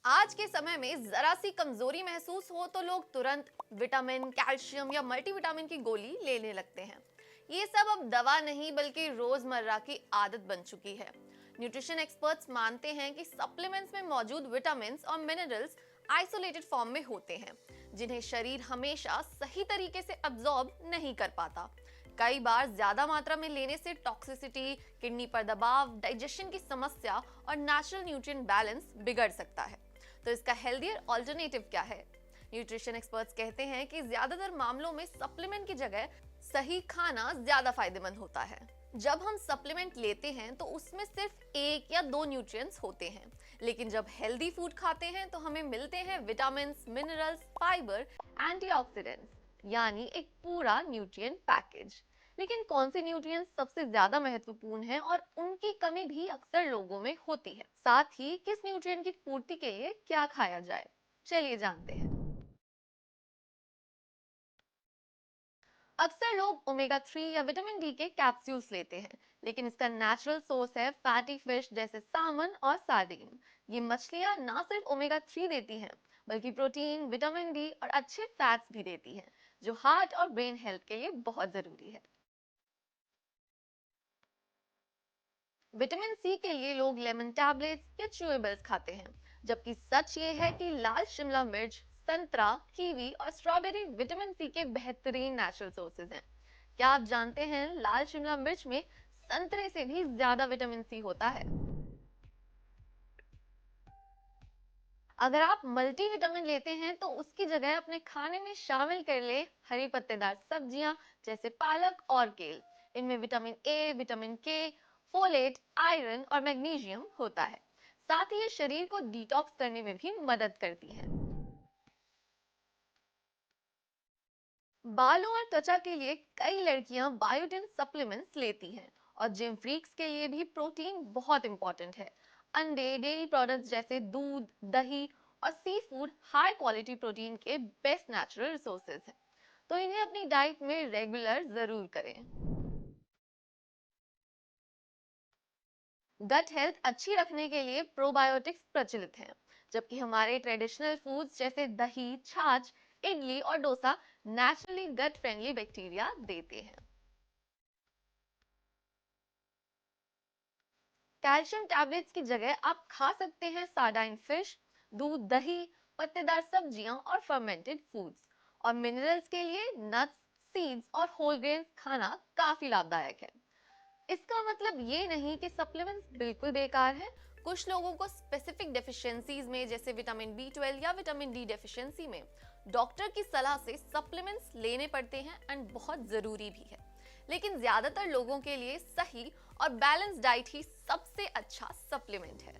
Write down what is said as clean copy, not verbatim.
आज के समय में जरा सी कमजोरी महसूस हो तो लोग तुरंत विटामिन, कैल्शियम या मल्टीविटामिन की गोली लेने लगते हैं। ये सब अब दवा नहीं बल्कि रोजमर्रा की आदत बन चुकी है। न्यूट्रिशन एक्सपर्ट्स मानते हैं कि सप्लीमेंट्स में मौजूद विटामिन्स और मिनरल्स आइसोलेटेड फॉर्म में होते हैं, जिन्हें शरीर हमेशा सही तरीके से अब्सॉर्ब नहीं कर पाता। कई बार ज्यादा मात्रा में लेने से टॉक्सिसिटी, किडनी पर दबाव, डाइजेशन की समस्या और नेचुरल न्यूट्रिएंट बैलेंस बिगड़ सकता है। तो इसका हेल्दियर ऑल्टरनेटिव क्या है? न्यूट्रिशन एक्सपर्ट्स कहते हैं कि ज्यादातर मामलों में सप्लीमेंट की जगह सही खाना ज्यादा फायदेमंद होता है। जब हम सप्लीमेंट लेते हैं तो उसमें सिर्फ एक या दो न्यूट्रिएंट्स होते हैं, लेकिन जब हेल्दी फूड खाते हैं तो हमें मिलते हैं विटामिन्स, मिनरल्स, फाइबर, एंटीऑक्सीडेंट्स, यानी एक पूरा न्यूट्रिएंट पैकेज। लेकिन कौन से न्यूट्रिएंट्स सबसे ज्यादा महत्वपूर्ण हैं और उनकी कमी भी अक्सर लोगों में होती है। साथ ही किस न्यूट्रिएंट की पूर्ति के लिए क्या खाया जाए, चलिए जानते हैं। अक्सर लोग ओमेगा 3 या विटामिन डी के कैप्सूल्स लेते हैं, लेकिन इसका नेचुरल सोर्स है फैटी फिश जैसे सामन और सार्डिन। ये मछलियां ना सिर्फ ओमेगा 3 देती हैं, बल्कि प्रोटीन, विटामिन डी और अच्छे फैट्स भी देती हैं, जो हार्ट और ब्रेन हेल्थ के लिए बहुत जरूरी है। विटामिन सी के लिए लोग लेमन टैबलेट्स या च्यूएबल्स खाते हैं, जबकि सच ये है कि लाल शिमला मिर्च, संतरा, कीवी और स्ट्रॉबेरी विटामिन सी के बेहतरीन नेचुरल सोर्सेज हैं। क्या आप जानते हैं लाल शिमला मिर्च में संतरे से भी ज्यादा विटामिन सी होता है? अगर आप मल्टीविटामिन लेते हैं तो उसकी जगह अपने खाने में शामिल कर ले हरी पत्तेदार सब्जियां जैसे पालक और केल। इनमें विटामिन ए, विटामिन के, फोलेट, आयरन और मैग्नीशियम होता है। साथ ही ये शरीर को डिटॉक्स करने में भी मदद करती है। बालों और त्वचा के लिए कई लड़कियां बायोटिन सप्लीमेंट्स लेती हैं, और जिम फ्रीक्स के लिए भी प्रोटीन बहुत इंपॉर्टेंट है। अंडे, डेयरी प्रोडक्ट्स जैसे दूध, दही और sea food high quality protein के बेस्ट नेचुरल रिसोर्सेज हैं, तो इन्हें अपनी डाइट में रेगुलर जरूर करें। गट हेल्थ अच्छी रखने के लिए प्रोबायोटिक्स प्रचलित हैं, जबकि हमारे ट्रेडिशनल फूड्स जैसे दही, छाछ, इडली और dosa naturally gut friendly bacteria देते हैं। कैल्शियम टैबलेट्स की जगह आप खा सकते हैं सार्डाइन फिश, दूध, दही, पत्तेदार सब्जियां और फर्मेंटेड फूड्स। और मिनरल्स के लिए नट्स, सीड्स और होल ग्रेन खाना काफी लाभदायक है। इसका मतलब ये नहीं कि सप्लीमेंट्स बिल्कुल बेकार है। कुछ लोगों को स्पेसिफिक डेफिशिएंसीज में, जैसे विटामिन बी 12 या विटामिन डी डेफिशिएंसी में, डॉक्टर की सलाह से सप्लीमेंट्स लेने पड़ते हैं एंड बहुत जरूरी भी है। लेकिन ज्यादातर लोगों के लिए सही और बैलेंस डाइट ही सबसे अच्छा सप्लीमेंट है।